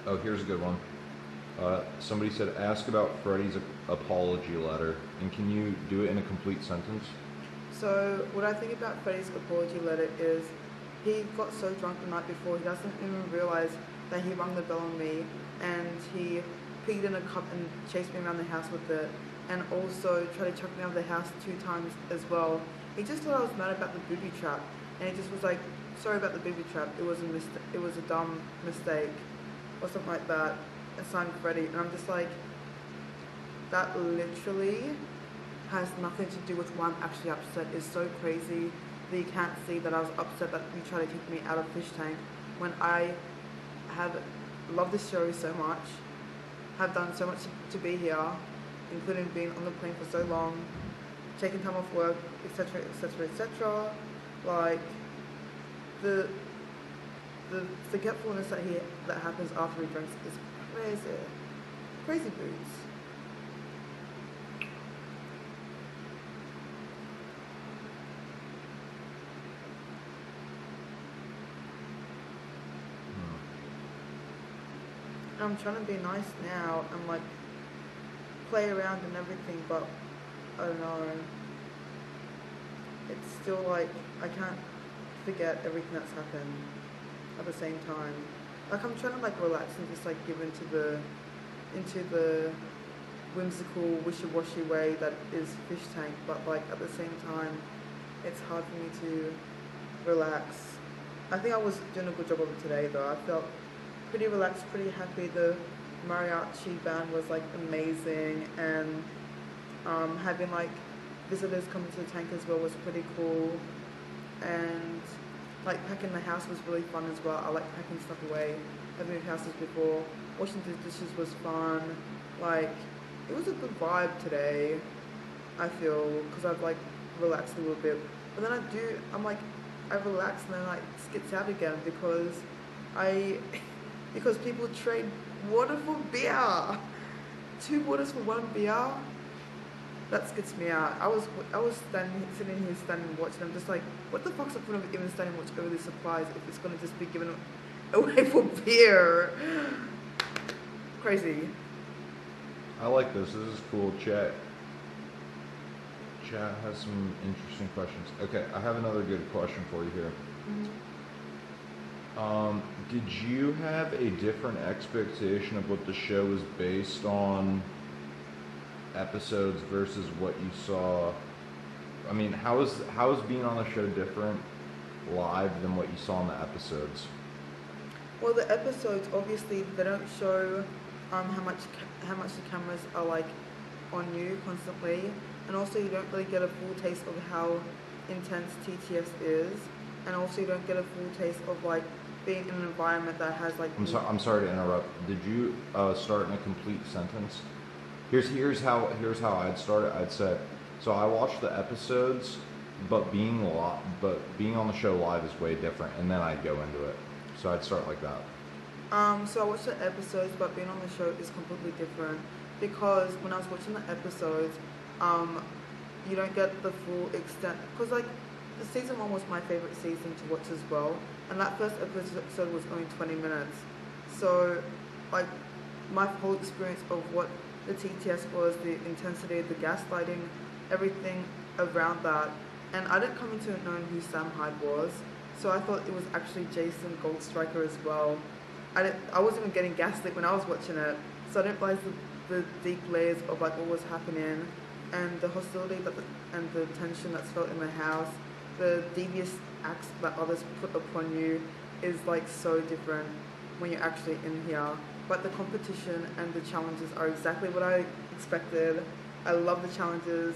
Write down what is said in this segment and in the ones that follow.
Oh, here's a good one. Somebody said, ask about Freddie's apology letter, and can you do it in a complete sentence? So what I think about Freddie's apology letter is he got so drunk the night before he doesn't even realize that he rang the bell on me, and he peed in a cup and chased me around the house with it, and also tried to chuck me out of the house 2 times as well. He just thought I was mad about the booby trap, and he just was like, sorry about the booby trap. It was a dumb mistake, or something like that. And signed Freddie, and I'm just like, that literally has nothing to do with why I'm actually upset. It's so crazy that you can't see that I was upset that you tried to kick me out of Fish Tank when I have loved this show so much, have done so much to be here, including being on the plane for so long, taking time off work, etc., etc., etc. Like the the forgetfulness that happens after he drinks is crazy, crazy boots. I'm trying to be nice now and like play around and everything, but I don't know. It's still like I can't forget everything that's happened at the same time. Like I'm trying to like relax and just like give into the whimsical, wishy-washy way that is Fish Tank, but like at the same time, it's hard for me to relax. I think I was doing a good job of it today though. I felt pretty relaxed, pretty happy. The mariachi band was like amazing, and having like visitors coming to the tank as well was pretty cool. And like packing the house was really fun as well. I like packing stuff away. I've moved houses before. Washing the dishes was fun. Like it was a good vibe today. I feel because I've like relaxed a little bit, but then I'm like I relax and then like skits out again because I because people trade water for beer. 2 waters for 1 beer. That skits me out. I was sitting here standing watching. I'm just like, what the fuck's the point of even standing watching over these supplies if it's gonna just be given away for beer? Crazy. I like this. This is cool. Chat has some interesting questions. Okay, I have another good question for you here. Did you have a different expectation of what the show was based on episodes versus what you saw? I mean, how is being on the show different live than what you saw in the episodes? Well, the episodes obviously they don't show how much the cameras are like on you constantly, and also you don't really get a full taste of how intense TTS is, and also you don't get a full taste of like being in an environment that has like. I'm sorry to interrupt. Did you start in a complete sentence? Here's how I'd start it. I'd say, so I watched the episodes, but being on the show live is way different, and then I'd go into it. So I'd start like that. So I watched the episodes, but being on the show is completely different because when I was watching the episodes, um, you don't get the full extent. Because like, the season 1 was my favorite season to watch as well, and that first episode was only 20 minutes. So, like, my whole experience of what the TTS was, the intensity, the gaslighting, everything around that, and I didn't come into it knowing who Sam Hyde was, so I thought it was actually Jason Goldstriker as well. I wasn't even getting gaslit when I was watching it, so I didn't realize the deep layers of like what was happening, and the hostility and the tension that's felt in the house, the devious acts that others put upon you is like so different when you're actually in here. But the competition and the challenges are exactly what I expected. I love the challenges.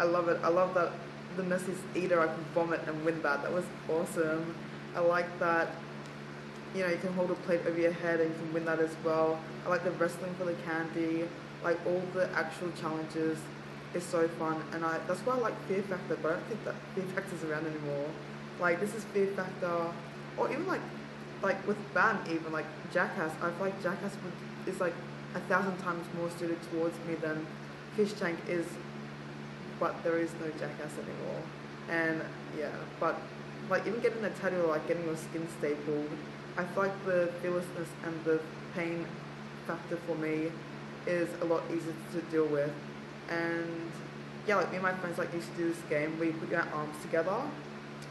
I love it. I love that the Messi's eater I can vomit and win that. That was awesome. I like that you can hold a plate over your head and you can win that as well. I like the wrestling for the candy, like all the actual challenges is so fun, and that's why I like Fear Factor, but I don't think that Fear Factor's around anymore. Like this is Fear Factor, or even like with Ban, even like Jackass. I feel like Jackass is like 1,000 times more suited towards me than Fish Tank is, but there is no Jackass anymore. And yeah, but like even getting a tattoo or like getting your skin stapled I feel like the fearlessness and the pain factor for me is a lot easier to deal with. And yeah, like me and my friends like used to do this game where you put your arms together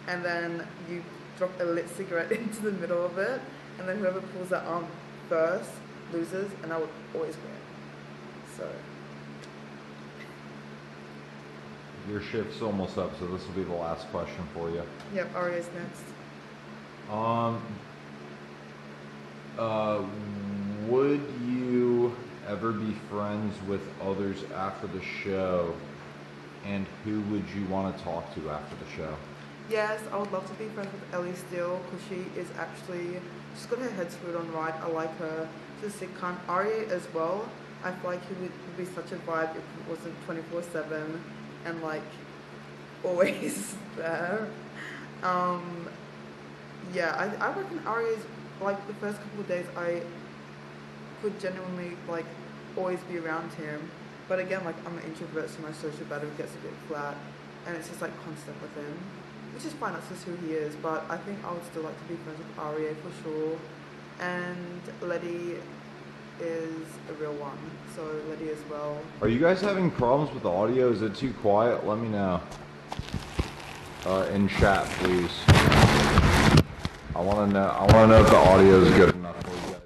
and then you drop a lit cigarette into the middle of it, and then whoever pulls that arm first loses, and I would always win. So Your shift's almost up, so this will be the last question for you. yep, Arya's next. Um, uh, would you ever be friends with others after the show? And who would you want to talk to after the show? Yes, I would love to be friends with Ellie still, because she is actually, she's got her head screwed on right. I like her. She's a sick cunt. Arya as well. I feel like he would be such a vibe if it wasn't 24/7 and like always there. Um, yeah, I reckon Arya's like the first couple of days I could genuinely like always be around him. But again, like I'm an introvert, so my social battery gets a bit flat, and it's just like constant with him, which is fine. That's just who he is. But I think I would still like to be friends with Arya for sure, and Letty is a real one, so Letty as well. Are you guys having problems with the audio? Is it too quiet? Let me know. In chat, please. I want to know. I want to know if the audio is good enough for you guys.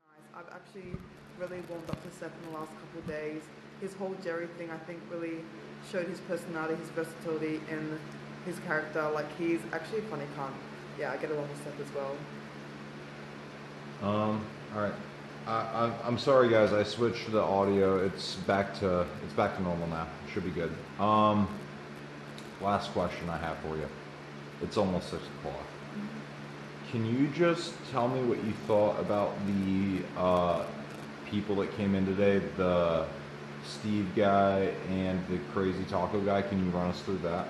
Nice. I've actually really warmed up to Seth in the last couple of days. His whole Jerry thing, I think, really showed his personality, his versatility in his character. Like, he's actually a funny cunt. Yeah, I get along with Seth as well. All right. I'm sorry, guys. I switched the audio. It's back to normal now. It should be good. Last question I have for you. It's almost 6 o'clock. Can you just tell me what you thought about the people that came in today? The Steve guy and the crazy taco guy. Can you run us through that?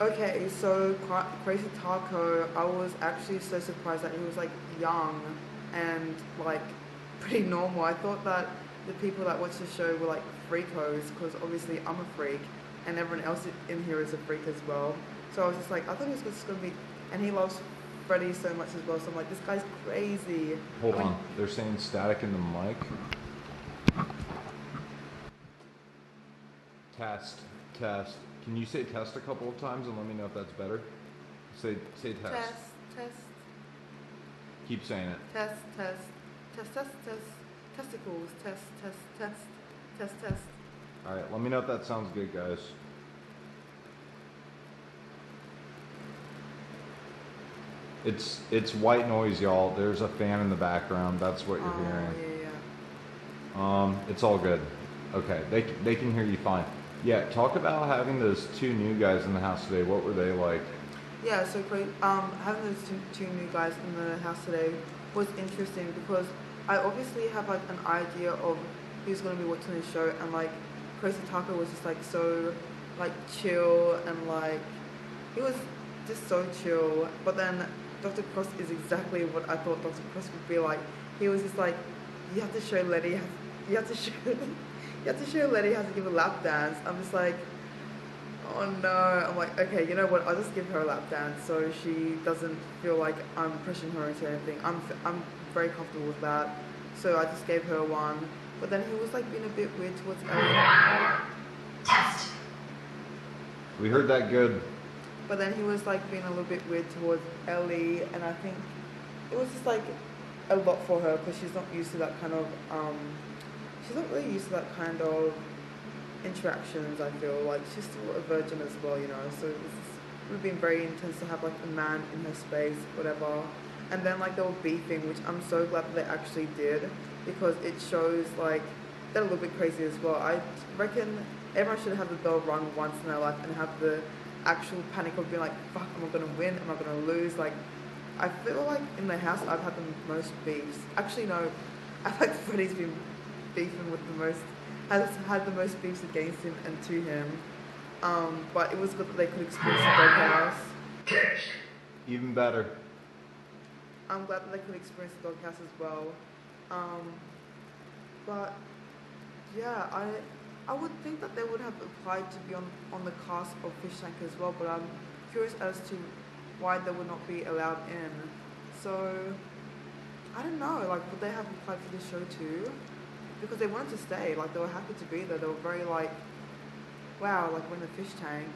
Okay, so Crazy Taco, I was actually so surprised that he was like young and like pretty normal. I thought that the people that watch the show were like freakos, because obviously I'm a freak and everyone else in here is a freak as well. So I was just like, I thought he was just gonna be, and he loves Freddy so much as well. So I'm like, this guy's crazy. Hold on, they're saying static in the mic. Test. Can you say test a couple of times and let me know if that's better? Say test. Test. Keep saying it. Test. Testicles. Test. All right, let me know if that sounds good, guys. It's white noise, y'all. There's a fan in the background. That's what you're hearing. Yeah. It's all good. Okay, they can hear you fine. Yeah, talk about having those 2 new guys in the house today. What were they like? Yeah, so great. Having those two new guys in the house today was interesting, because I obviously have like an idea of who's gonna be watching the show, and like Crazy Taco was just like so like chill, and like he was just so chill. But then Dr. Cross is exactly what I thought Dr. Cross would be like. He was just like, you have to show Letty, you have to show Letty how to give a lap dance. I'm just like, oh no. I'm like, okay, you know what? I'll just give her a lap dance so she doesn't feel like I'm pushing her into anything. I'm very comfortable with that. So I just gave her one. But then he was like being a bit weird towards Ellie. Test. We heard that good. But then he was like being a little bit weird towards Ellie, and I think it was just like a lot for her, because she's not used to that kind of she's not really used to that kind of interactions. I feel like she's still a virgin as well, you know. So it would have been very intense to have like a man in her space, whatever. And then like they were beefing, which I'm so glad that they actually did, because it shows like they're a little bit crazy as well. I reckon everyone should have the bell rung once in their life and have the actual panic of being like, fuck, am I gonna win? Am I gonna lose? Like, I feel like in the house I've had the most beefs. Actually, no, I feel like Freddie's been beefing with the most, has had the most beefs against him and to him. But it was good that they could experience the doghouse. Even better. I'm glad that they could experience the doghouse as well. But yeah, I would think that they would have applied to be on the cast of Fishtank as well, but curious as to why they would not be allowed in. So I don't know, like would they have applied for the show too? Because they wanted to stay, like they were happy to be there. They were very like, wow, like we're in the fish tank.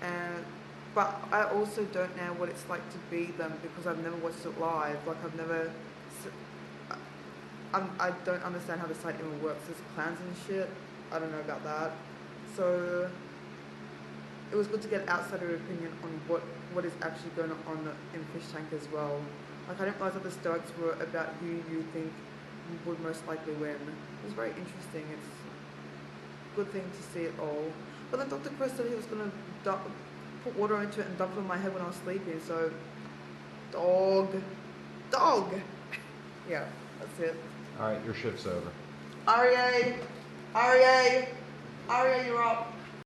And but I also don't know what it's like to be them because I've never watched it live. Like I've never, I don't understand how the site even works. There's plans and shit. I don't know about that. So it was good to get outsider opinion on what is actually going on in Fish Tank as well. Like I didn't realize that the Stoics were about who you think would most likely win. It was very interesting. It's a good thing to see it all. But then Dr. Chris said he was gonna put water into it and dump it on my head when I was sleeping. So, dog. Yeah, that's it. All right, your shift's over. Aria, Aria, you're up.